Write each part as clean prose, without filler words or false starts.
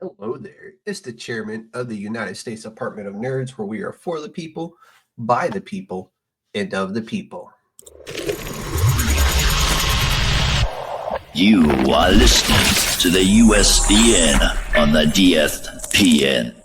Hello there. It's the chairman of the United States Department of Nerds, where we are for the people, by the people, and of the people. You are listening to the USDN on the DSPN.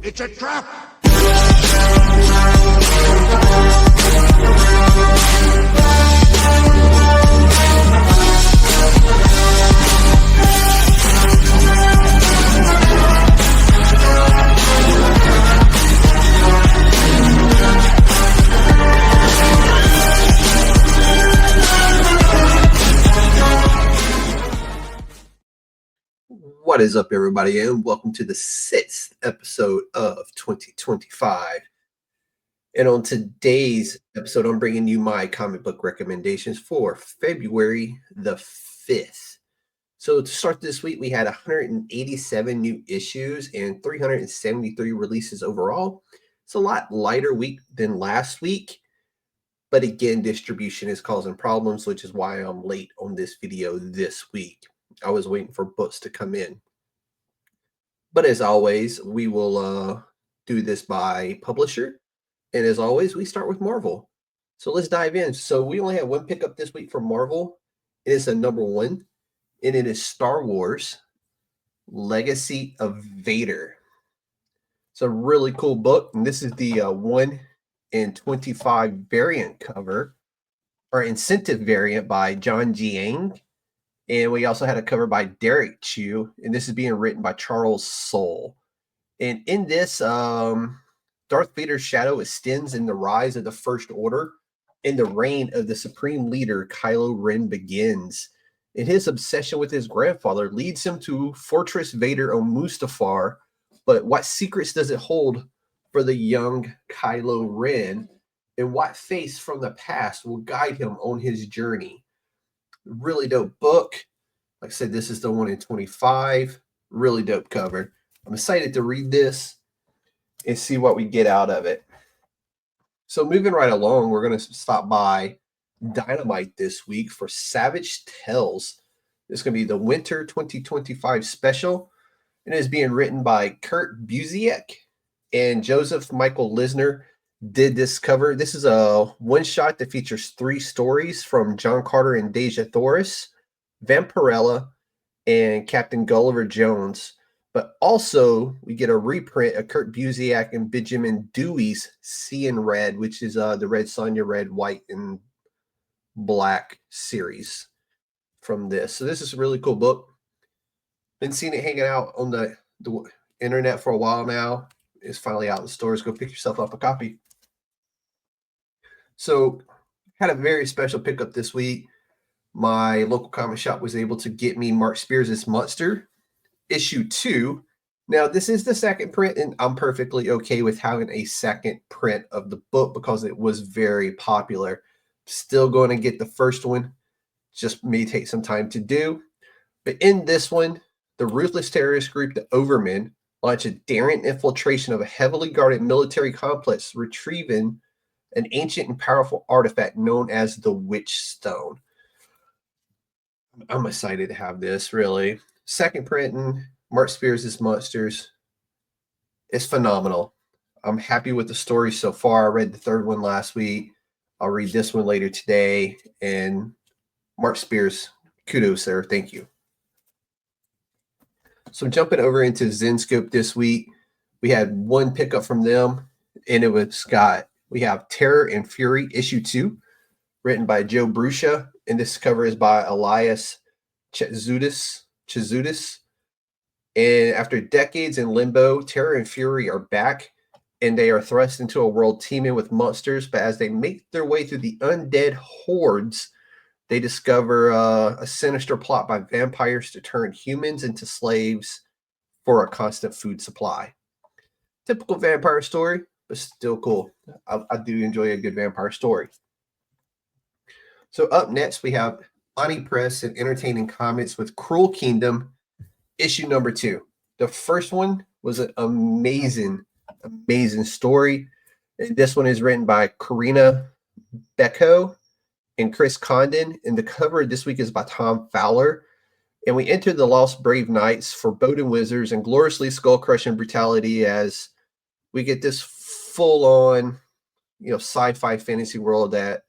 It's a trap! What is up, everybody, and welcome to the 6th episode of 2025. And on today's episode, I'm bringing you my comic book recommendations for February the 5th. So to start this week, we had 187 new issues and 373 releases overall. It's a lot lighter week than last week, but again, distribution is causing problems, which is why I'm late on this video this week. I was waiting for books to come in. But as always, we will do this by publisher. And as always, we start with Marvel. So let's dive in. So we only have one pickup this week from Marvel. It is a number 1, and it is Star Wars Legacy of Vader. It's a really cool book, and this is the 1 in 25 variant cover, or incentive variant by John Giang. And we also had a cover by Derrick Chew, and this is being written by Charles Soule. And in this, Darth Vader's shadow extends in the rise of the First Order, and the reign of the Supreme Leader, Kylo Ren, begins. And his obsession with his grandfather leads him to Fortress Vader on Mustafar. But what secrets does it hold for the young Kylo Ren? And what face from the past will guide him on his journey? Really dope book. Like I said, this is the 1 in 25. Really dope cover. I'm excited to read this and see what we get out of it. So moving right along, we're going to stop by Dynamite this week for Savage Tales. This is going to be the Winter 2025 special. And it is being written by Kurt Busiek, and Joseph Michael Linsner did this cover. This is a one-shot that features 3 stories from John Carter and Dejah Thoris, Vampirella, and Captain Gullivar Jones. But also, we get a reprint of Kurt Busiek and Benjamin Dewey's Seeing Red, which is the Red Sonja Red, White, and Black series from this. So this is a really cool book. Been seeing it hanging out on the internet for a while now. It's finally out in stores. Go pick yourself up a copy. So, had a very special pickup this week. My local comic shop was able to get me Mark Spears' Monster, issue 2. Now, this is the second print, and I'm perfectly okay with having a second print of the book because it was very popular. Still going to get the first one. Just may take some time to do. But in this one, the ruthless terrorist group, the Overmen, launch a daring infiltration of a heavily guarded military complex, retrieving an ancient and powerful artifact known as the Witch Stone. I'm excited to have this, really. Second printing, Mark Spears' Monsters. It's phenomenal. I'm happy with the story so far. I read the third one last week. I'll read this one later today. And Mark Spears, kudos there. Thank you. So jumping over into Zenescope this week, we had one pickup from them, and it was we have Terror and Fury issue 2, written by Joe Bruscia, and this cover is by Elias Chizudis. And after decades in limbo, Terror and Fury are back, and they are thrust into a world teeming with monsters. But as they make their way through the undead hordes, They discover a sinister plot by vampires to turn humans into slaves for a constant food supply. Typical vampire story, but still cool. I do enjoy a good vampire story. So up next, we have Ani Press and Entertaining Comics with Cruel Kingdom, issue number 2. The first one was an amazing story. And this one is written by Karina Becko and Chris Condon. And the cover this week is by Tom Fowler. And we enter the Lost Brave Knights, foreboding wizards, and gloriously skull-crushing brutality as we get this full-on, sci-fi fantasy world that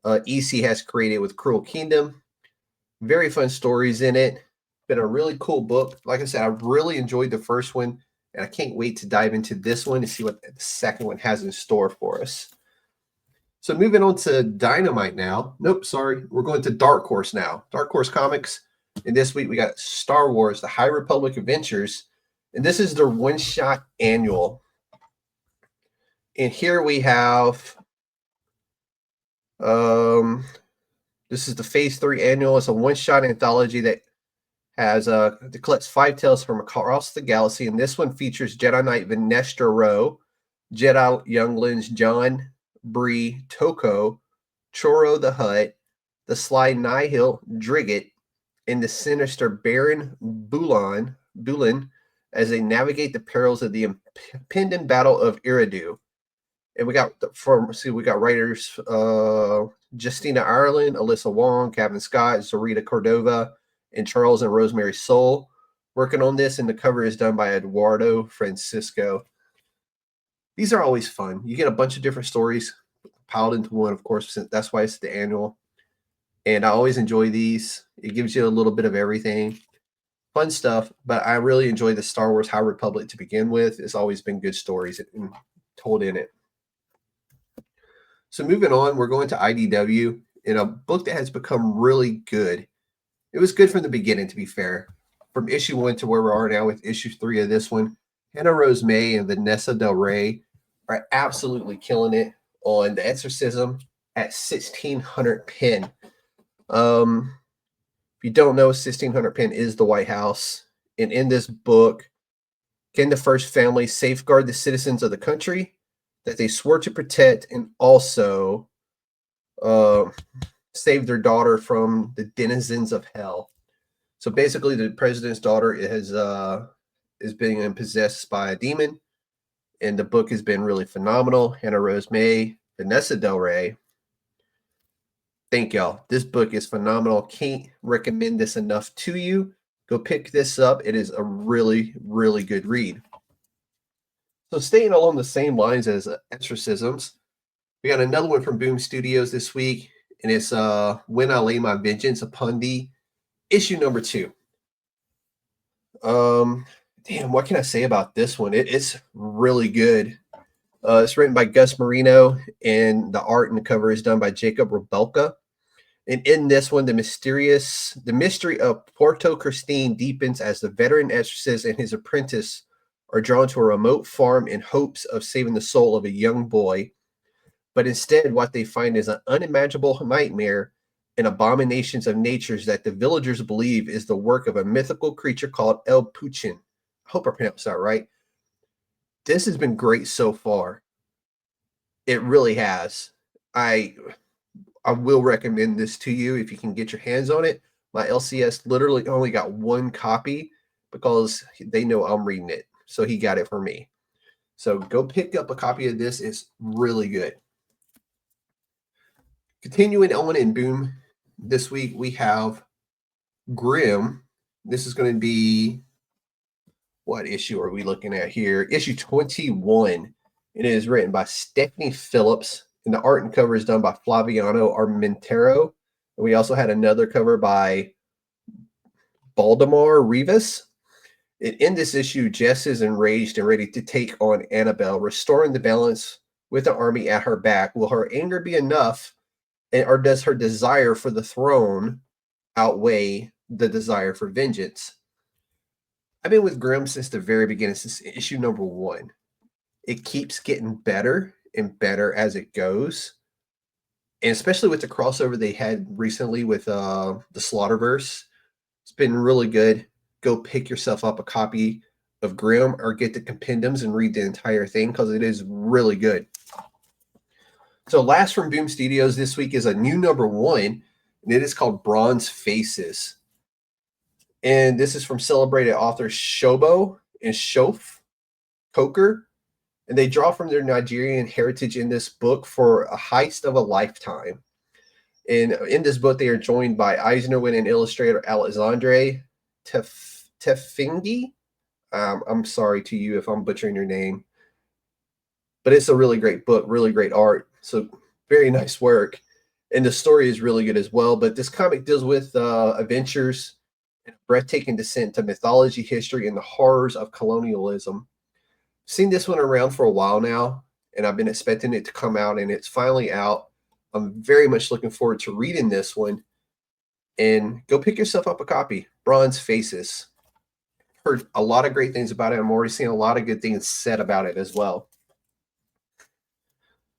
EC has created with Cruel Kingdom. Very fun stories in it. Been a really cool book. Like I said, I really enjoyed the first one, and I can't wait to dive into this one and see what the second one has in store for us. So moving on to Dynamite now. Nope, sorry. We're going to Darkhorse now. Darkhorse Comics. And this week we got Star Wars, The High Republic Adventures. And this is their one-shot annual. And here we have this is the Phase 3 annual. It's a one-shot anthology that has that collects 5 tales from across the galaxy, and this one features Jedi Knight Venestra Rowe, Jedi younglings John, Bree, Toko, Choro the Hutt, the sly Nihil Drigget, and the sinister Baron Bulan as they navigate the perils of the impending Battle of Eridu. And we got writers Justina Ireland, Alyssa Wong, Kevin Scott, Zarita Cordova, and Charles and Rosemary Soule working on this, and the cover is done by Eduardo Francisco. These are always fun. You get a bunch of different stories piled into one, of course, that's why it's the annual. And I always enjoy these. It gives you a little bit of everything. Fun stuff, but I really enjoy the Star Wars High Republic to begin with. It's always been good stories told in it. So moving on, we're going to IDW in a book that has become really good. It was good from the beginning, to be fair. From issue 1 to where we are now with issue 3 of this one, Hannah Rose May and Vanessa Del Rey are absolutely killing it on The Exorcism at 1600 pen. If you don't know, 1600 pen is the White House. And in this book, can the first family safeguard the citizens of the country that they swore to protect, and also save their daughter from the denizens of hell. So basically, the president's daughter is being possessed by a demon, and the book has been really phenomenal. Hannah Rose May, Vanessa Del Rey. Thank y'all. This book is phenomenal. Can't recommend this enough to you. Go pick this up. It is a really, really good read. So staying along the same lines as Exorcisms, we got another one from Boom Studios this week, and it's When I Lay My Vengeance Upon Thee, issue number 2. Damn, what can I say about this one? It's really good. It's written by Gus Marino, and the art and the cover is done by Jacob Rebelka. And in this one, the mystery of Porto Christine deepens as the veteran exorcist and his apprentice are drawn to a remote farm in hopes of saving the soul of a young boy. But instead, what they find is an unimaginable nightmare and abominations of natures that the villagers believe is the work of a mythical creature called El Puchin. I hope I pronounced that right. This has been great so far. It really has. I will recommend this to you if you can get your hands on it. My LCS literally only got one copy because they know I'm reading it. So he got it for me. So go pick up a copy of this. It's really good. Continuing on in Boom, this week we have Grimm. This is going to be, what issue are we looking at here? Issue 21. It is written by Stephanie Phillips, and the art and cover is done by Flaviano Armentero. And we also had another cover by Baldemar Rivas. In this issue, Jess is enraged and ready to take on Annabelle, restoring the balance with the army at her back. Will her anger be enough, or does her desire for the throne outweigh the desire for vengeance? I've been with Grimm since the very beginning, since issue number 1. It keeps getting better and better as it goes. And especially with the crossover they had recently with the Slaughterverse, it's been really good. Go pick yourself up a copy of Grimm or get the compendiums and read the entire thing because it is really good. So last from Boom Studios this week is a new #1, and it is called Bronze Faces. And this is from celebrated authors Shobo and Shof Coker. And they draw from their Nigerian heritage in this book for a heist of a lifetime. And in this book, they are joined by Eisner-winning illustrator Alexandre Tefingi. I'm sorry to you if I'm butchering your name. But it's a really great book, really great art. So very nice work. And the story is really good as well. But this comic deals with adventures and breathtaking descent into mythology, history, and the horrors of colonialism. Seen this one around for a while now, and I've been expecting it to come out, and it's finally out. I'm very much looking forward to reading this one. And go pick yourself up a copy. Bronze Faces. Heard a lot of great things about it. I'm already seeing a lot of good things said about it as well.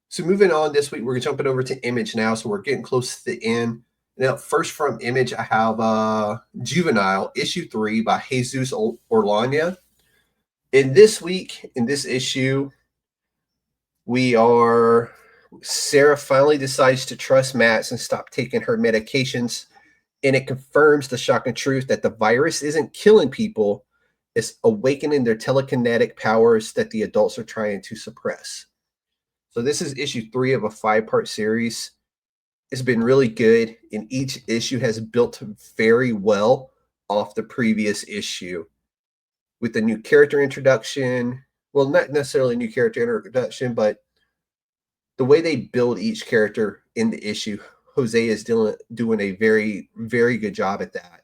So moving on this week, we're jumping over to Image now. So we're getting close to the end. Now, first from Image, I have Juvenile, issue 3 by Jesus Orlania. In this week, in this issue, Sarah finally decides to trust Max and stop taking her medications. And it confirms the shocking truth that the virus isn't killing people. It's awakening their telekinetic powers that the adults are trying to suppress. So this is issue 3 of a 5-part series. It's been really good, and each issue has built very well off the previous issue. With the new character introduction, well, not necessarily new character introduction, but the way they build each character in the issue, Jose is doing a very, very good job at that.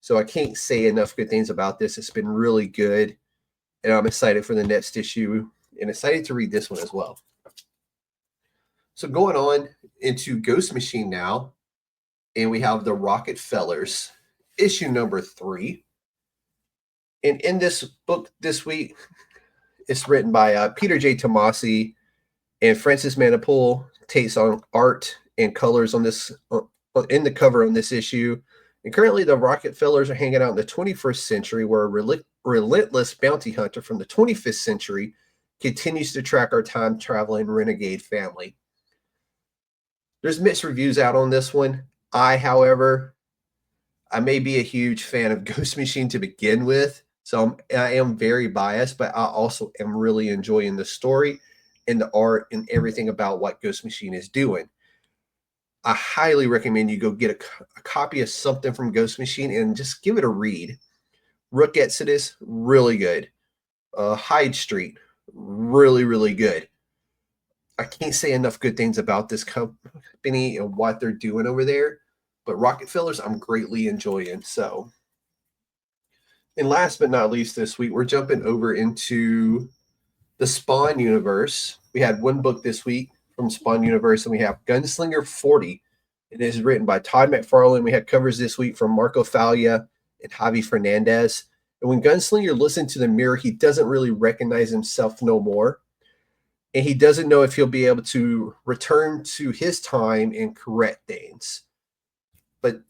So I can't say enough good things about this. It's been really good, and I'm excited for the next issue and excited to read this one as well. So going on into Ghost Machine now, and we have the Rocket Fellers, issue number 3. And in this book this week, it's written by Peter J. Tomasi, and Francis Manapul takes on art and colors on this in the cover on this issue. And currently, the Rocket Fellers are hanging out in the 21st century, where a relentless bounty hunter from the 25th century continues to track our time-traveling renegade family. There's mixed reviews out on this one. However, I may be a huge fan of Ghost Machine to begin with, so I am very biased, but I also am really enjoying the story and the art and everything about what Ghost Machine is doing. I highly recommend you go get a copy of something from Ghost Machine and just give it a read. Rook Exodus, really good. Hyde Street, really, really good. I can't say enough good things about this company and what they're doing over there, but Rocket Fellers I'm greatly enjoying. So, and last but not least this week, we're jumping over into the Spawn universe. We had one book this week from Spawn universe, and we have Gunslinger 40. It is written by Todd McFarlane. We had covers this week from Marco Falia and Javi Fernandez. And when Gunslinger listens to the mirror, he doesn't really recognize himself no more. And he doesn't know if he'll be able to return to his time and correct things. But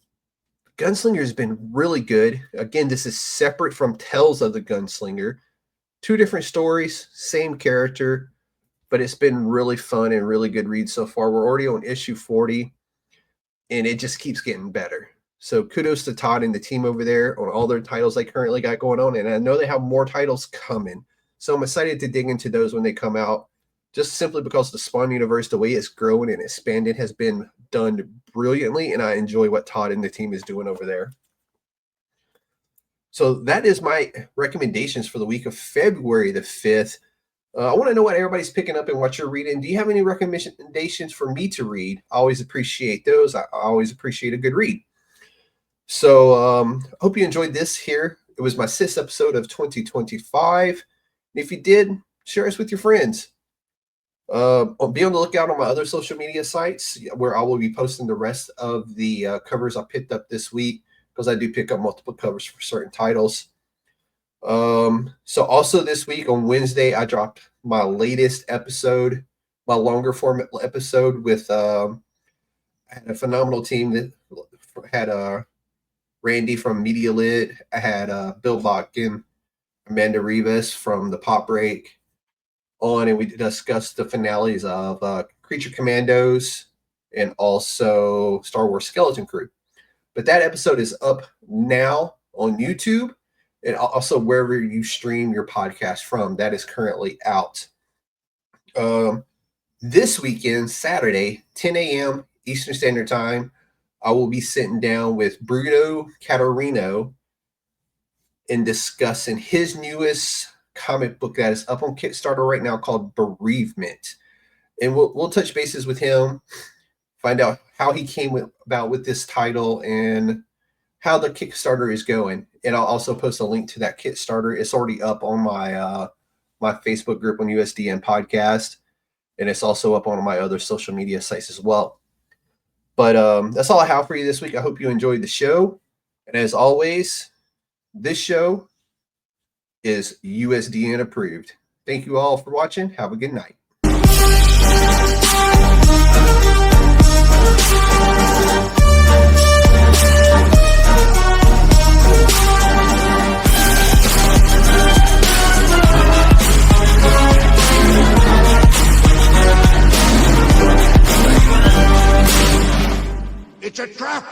Gunslinger has been really good. Again, this is separate from Tales of the Gunslinger. 2 different stories, same character, but it's been really fun and really good read so far. We're already on issue 40, and it just keeps getting better. So kudos to Todd and the team over there on all their titles they currently got going on. And I know they have more titles coming. So I'm excited to dig into those when they come out. Just simply because the Spawn universe, the way it's growing and expanding, has been done brilliantly, and I enjoy what Todd and the team is doing over there. So that is my recommendations for the week of February the 5th. I want to know what everybody's picking up and what you're reading. Do you have any recommendations for me to read? I always appreciate those. I always appreciate a good read. So I hope you enjoyed this here. It was my 6th episode of 2025. And if you did, share us with your friends. Be on the lookout on my other social media sites where I will be posting the rest of the covers I picked up this week, because I do pick up multiple covers for certain titles. So also this week on Wednesday, I dropped my latest episode, my longer format episode with I had a phenomenal team that had Randy from Media Lit. I had Bill Botkin, Amanda Rivas from the Pop Break on, and we discussed the finales of Creature Commandos and also Star Wars Skeleton Crew. But that episode is up now on YouTube and also wherever you stream your podcast from. That is currently out. This weekend, Saturday, 10 a.m. Eastern Standard Time, I will be sitting down with Bruno Catarino and discussing his newest comic book that is up on Kickstarter right now called Bereavement. And we'll touch bases with him, find out how he came about with this title and how the Kickstarter is going. And I'll also post a link to that Kickstarter. It's already up on my my Facebook group on USDN Podcast, and it's also up on my other social media sites as well. But that's all I have for you this week. I hope you enjoyed the show. And as always, this show is USDN approved. Thank you all for watching. Have a good night. It's a trap!